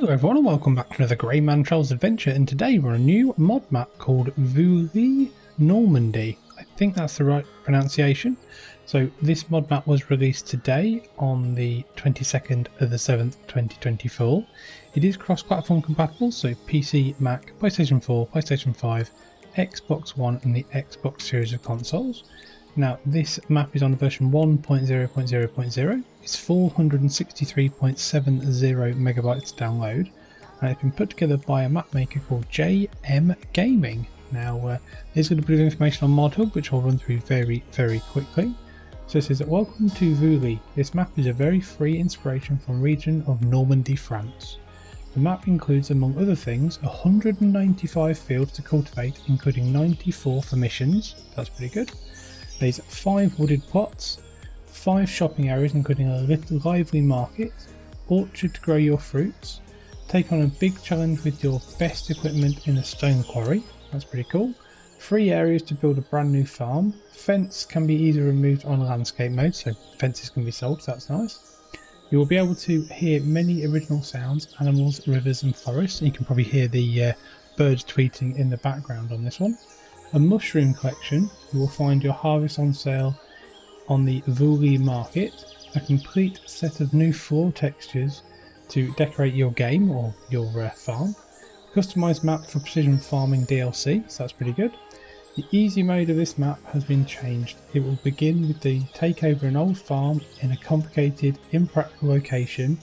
Hello everyone and welcome back to another Grainman Travels Adventure, and today we're on a new mod map called Vouilly Normandy. I think that's the right pronunciation. So this mod map was released today on the 22nd of the 7th 2024. It is cross-platform compatible, so PC, Mac, PlayStation 4, PlayStation 5, Xbox One and the Xbox series of consoles. Now this map is on version 1.0.0.0, it's 463.70 megabytes to download, and it's been put together by a map maker called JM Gaming. Now there's got a bit of information on ModHub which I'll run through very quickly. So it says, welcome to Vouilly. This map is a very free inspiration from region of Normandy, France. The map includes, among other things, 195 fields to cultivate, including 94 for missions. That's pretty good. There's 5 wooded plots, 5 shopping areas including a little lively market, orchard to grow your fruits, take on a big challenge with your best equipment in a stone quarry. That's pretty cool. 3 areas to build a brand new farm. Fence can be easily removed on landscape mode, so fences can be sold, so that's nice. You will be able to hear many original sounds, animals, rivers and forests. You can probably hear the birds tweeting in the background on this one. A mushroom collection. You will find your harvest on sale on the Vouilly market. A complete set of new floor textures to decorate your game or your farm. Customized map for precision farming DLC, so that's pretty good. The easy mode of this map has been changed. It will begin with the take over an old farm in a complicated, impractical location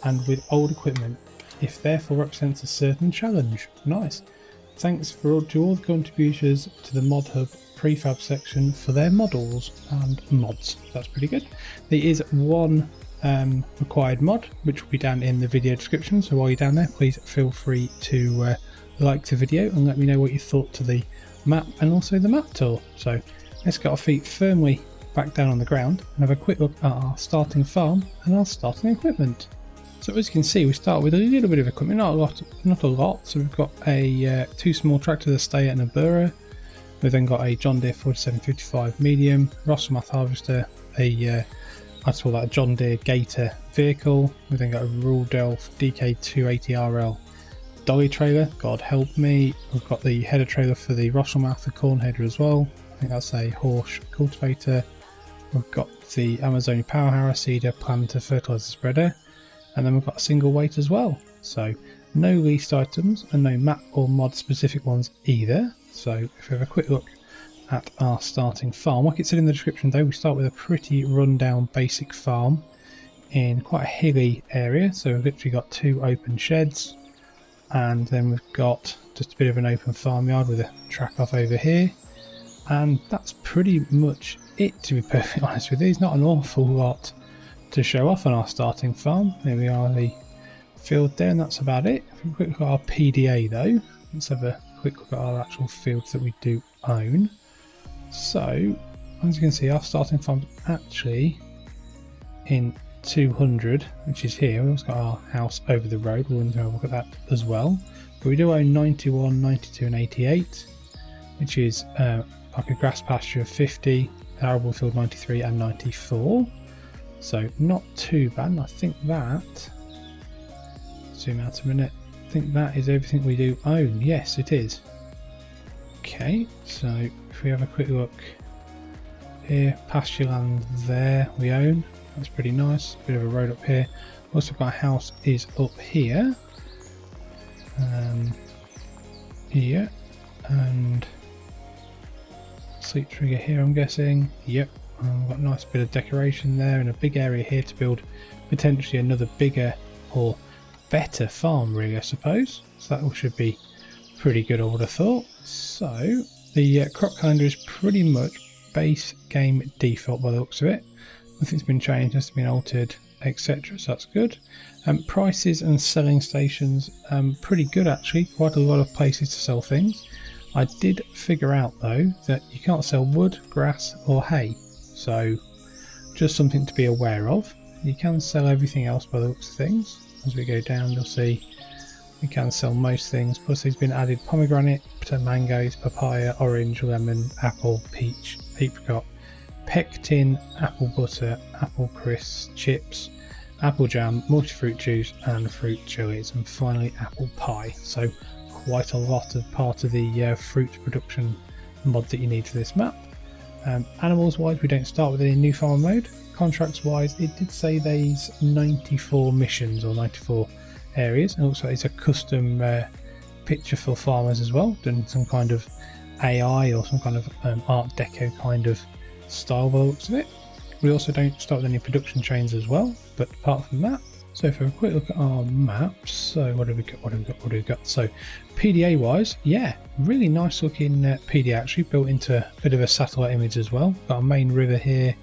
and with old equipment. It therefore represents a certain challenge. Nice. Thanks to all the contributors to the ModHub prefab section for their models and mods. That's pretty good. There is one required mod which will be down in the video description, so while you're down there please feel free to like the video and let me know what you thought to the map and also the map tour. So let's get our feet firmly back down on the ground and have a quick look at our starting farm and our starting equipment. So as you can see, we start with a little bit of equipment, not a lot. So we've got a 2 small tractors, a stayer and a burrow. We've then got a John Deere 4755 medium, Rosselmath harvester, I call that a John Deere Gator vehicle. We've then got a Rural Delph DK280RL dolly trailer, God help me. We've got the header trailer for the Rosselmath, the corn header as well. I think that's a Horsch cultivator. We've got the Amazonia power harrow, seeder, planter, fertilizer spreader. And then we've got a single weight as well. So no leased items and no map or mod specific ones either. So if we have a quick look at our starting farm, like it said in the description though, we start with a pretty rundown basic farm in quite a hilly area. So we've literally got 2 open sheds, and then we've got just a bit of an open farmyard with a track off over here. And that's pretty much it, to be perfectly honest with you. There's not an awful lot to show off on our starting farm. There we are, the field there, and that's about it. If we quick look at our PDA though, let's have a quick look at our actual fields that we do own. So as you can see, our starting farm's actually in 200, which is here. We've also got our house over the road. We'll have a look at that as well. But we do own 91, 92 and 88, which is like a grass pasture of 50, arable field 93 and 94. So not too bad, and I think that, zoom out a minute, I think that is everything we do own. Yes, it is. Okay, so if we have a quick look here, pasture land there we own, that's pretty nice. Bit of a road up here. Also got our house is up here. Yeah, and sleep trigger here I'm guessing. Yep. We've got a nice bit of decoration there and a big area here to build potentially another bigger or better farm, really, I suppose. So that all should be pretty good, I would have thought. So the crop calendar is pretty much base game default by the looks of it. Nothing's been changed, nothing's been altered, etc. So that's good. Prices and selling stations, pretty good actually. Quite a lot of places to sell things. I did figure out though that you can't sell wood, grass or hay. So just something to be aware of. You can sell everything else by the looks of things. As we go down you'll see we can sell most things, plus there's been added pomegranate, mangoes, papaya, orange, lemon, apple, peach, apricot, pectin, apple butter, apple crisps, chips apple jam, multi-fruit juice and fruit chilies, and finally apple pie. So quite a lot of part of the fruit production mod that you need for this map. Animals wise, we don't start with any new farm mode. Contracts wise, it did say there's 94 missions or 94 areas, and also it's a custom picture for farmers as well, done some kind of AI or some kind of art deco kind of style by the looks of it. We also don't start with any production chains as well, but apart from that, so for a quick look at our maps, so what have we got? So PDA wise, yeah, really nice looking PDA, actually built into a bit of a satellite image as well. Got a main river here,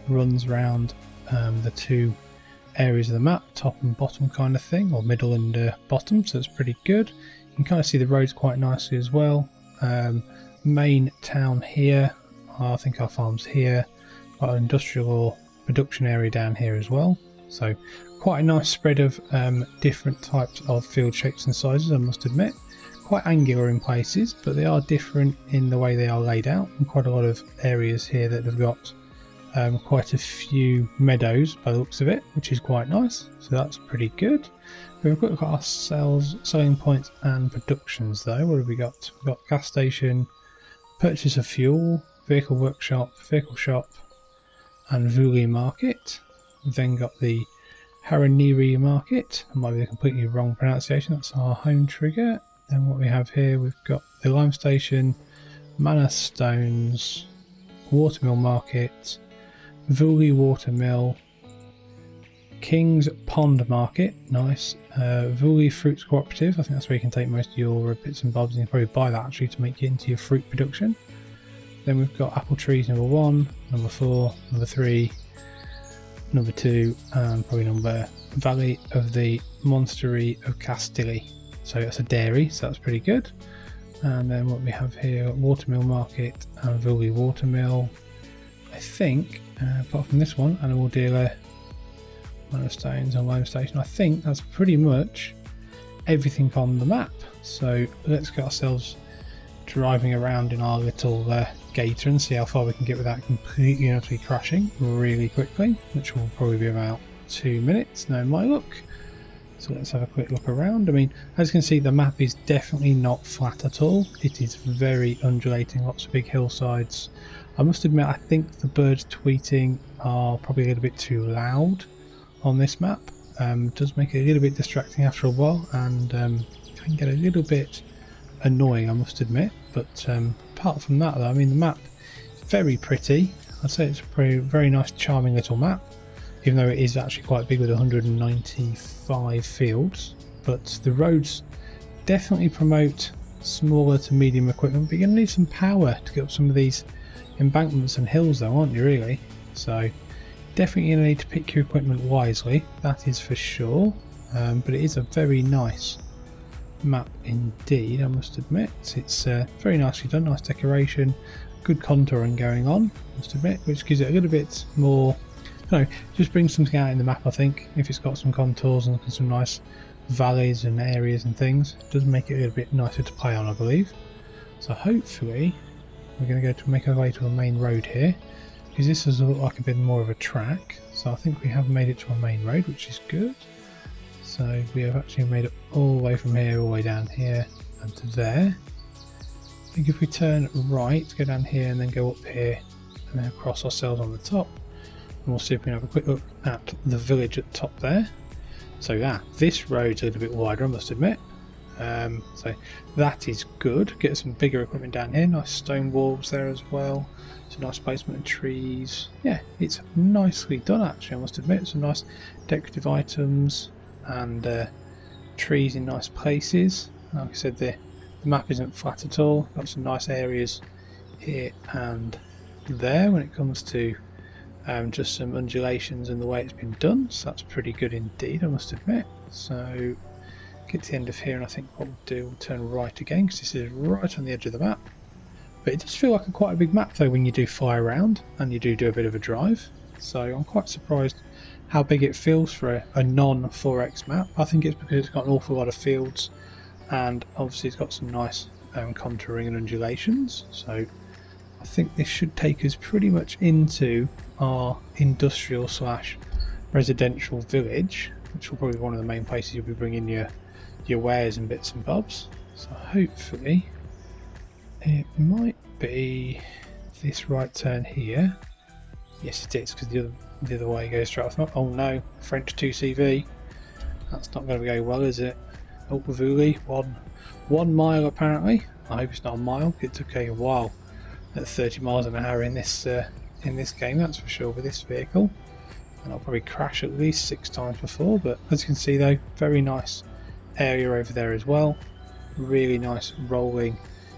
runs around the two areas of the map, top and bottom kind of thing, or middle and bottom, so it's pretty good. You can kind of see the roads quite nicely as well. Main town here, I think our farm's here. Got an industrial or production area down here as well, so quite a nice spread of different types of field shapes and sizes, I must admit. Quite angular in places, but they are different in the way they are laid out, and quite a lot of areas here that have got quite a few meadows by the looks of it, which is quite nice, so that's pretty good. We've got to look at our selling points and productions though. What have we got? We've got gas station, purchase of fuel, vehicle workshop, vehicle shop, and Vouilly market. We've then got the Haraniri market, that might be a completely wrong pronunciation, that's our home trigger. Then what we have here, we've got the lime station, mana stones, watermill market, Vouilly watermill, King's Pond market, nice, Vouilly fruits cooperative, I think that's where you can take most of your bits and bobs, and you can probably buy that actually to make it into your fruit production. Then we've got apple trees number 1, number 4, number 3, number 2, and probably number Valley of the Monastery of Castile. So that's a dairy, so that's pretty good. And then what we have here, watermill market and Vouilly watermill. I think, apart from this one, animal dealer, mana stones and lime station, I think that's pretty much everything on the map. So let's get ourselves driving around in our little gator and see how far we can get without completely and utterly crashing really quickly, which will probably be about 2 minutes now in my look. So let's have a quick look around. I mean, as you can see, the map is definitely not flat at all. It is very undulating, lots of big hillsides. I must admit, I think the birds tweeting are probably a little bit too loud on this map. It does make it a little bit distracting after a while, and can get a little bit annoying, I must admit. But apart from that though, I mean, the map is very pretty. I'd say it's a very nice, charming little map, even though it is actually quite big with 195 fields. But the roads definitely promote smaller to medium equipment, but you're going to need some power to get up some of these embankments and hills though, aren't you really? So definitely going to need to pick your equipment wisely, that is for sure. But it is a very nice map indeed, I must admit. It's very nicely done, nice decoration, good contouring going on, I must admit, which gives it a little bit more, I don't know, just brings something out in the map. I think if it's got some contours and some nice valleys and areas and things, it does make it a little bit nicer to play on, I believe. So hopefully we're going to go to make our way to a main road here, because this does look like a bit more of a track. So I think we have made it to a main road, which is good. So we have actually made it all the way from here, all the way down here and to there. I think if we turn right, go down here and then go up here and then cross ourselves on the top, and we'll see if we can have a quick look at the village at the top there. So yeah, this road's a little bit wider, I must admit. So that is good. Get some bigger equipment down here, nice stone walls there as well. Some nice placement of trees. Yeah, it's nicely done actually, I must admit. Some nice decorative items and trees in nice places. Like I said, the map isn't flat at all. Got some nice areas here and there when it comes to just some undulations and the way it's been done. So that's pretty good indeed, I must admit. So get to the end of here, and I think what we'll do, we'll turn right again because this is right on the edge of the map. But it does feel like quite a big map though when you do fly around and you do a bit of a drive. So I'm quite surprised how big it feels for a non-4X map. I think it's because it's got an awful lot of fields, and obviously it's got some nice contouring and undulations. So I think this should take us pretty much into our industrial slash residential village, which will probably be one of the main places you'll be bringing your wares and bits and bobs. So hopefully it might be this right turn here. Yes, it is, because the other way goes straight off. Oh no, French 2CV. That's not going to go well, is it? Oh, Vouilly, one mile apparently. I hope it's not a mile. It took a while at 30 miles an hour in this game, that's for sure, with this vehicle. And I'll probably crash at least 6 times before, but as you can see though, very nice area over there as well. Really nice rolling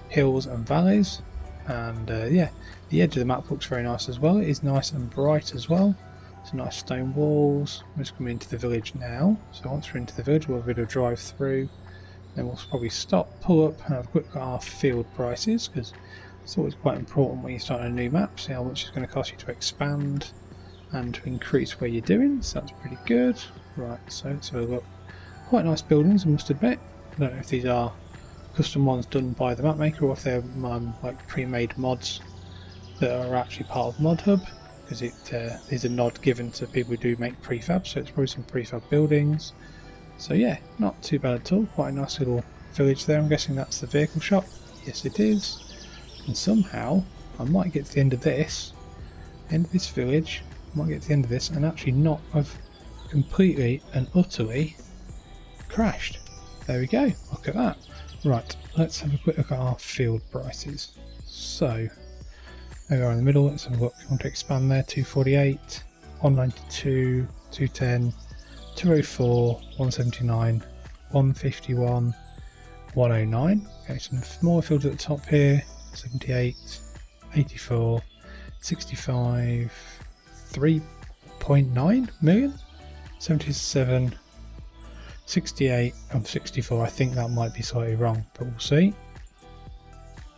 hills and valleys. And yeah, the edge of the map looks very nice as well. It is nice and bright as well. Some nice stone walls. I'm just coming into the village now. So once we're into the village, we'll have a bit of drive through. Then we'll probably stop, pull up, and have a quick look at our field prices, because it's always quite important when you start a new map, see how much it's going to cost you to expand and to increase where you're doing. So that's pretty good. Right, so let's have a look. Quite nice buildings, I must admit. I don't know if these are custom ones done by the map maker or if they're like pre-made mods that are actually part of Mod Hub, because it is a nod given to people who do make prefab, so it's probably some prefab buildings. So yeah, not too bad at all. Quite a nice little village there. I'm guessing that's the vehicle shop. Yes, it is. And somehow I might get to the end of this village. I might get to the end of this and actually not have completely and utterly crashed. There we go. Look at that. Right, let's have a quick look at our field prices. So there we are in the middle. Let's have a look. I want to expand there. 248, 192, 210. 204, 179, 151, 109. Okay, some more fields at the top here. 78, 84, 65, 3.9 million, 77, 68, and 64. I think that might be slightly wrong, but we'll see.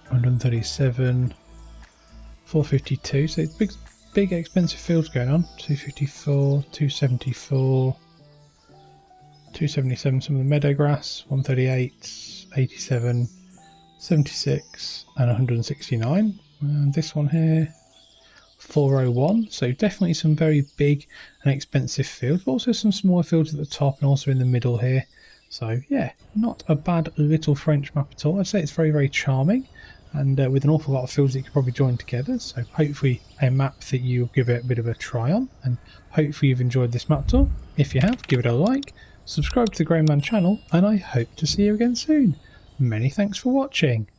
137, 452. So it's big expensive fields going on. 254, 274. 277, some of the meadow grass, 138, 87, 76, and 169. And this one here, 401. So definitely some very big and expensive fields, but also some smaller fields at the top and also in the middle here. So yeah, not a bad little French map at all. I'd say it's very, very charming, and with an awful lot of fields that you could probably join together. So hopefully a map that you'll give it a bit of a try on, and hopefully you've enjoyed this map tour. If you have, give it a like. Subscribe to the Grainman channel, and I hope to see you again soon. Many thanks for watching.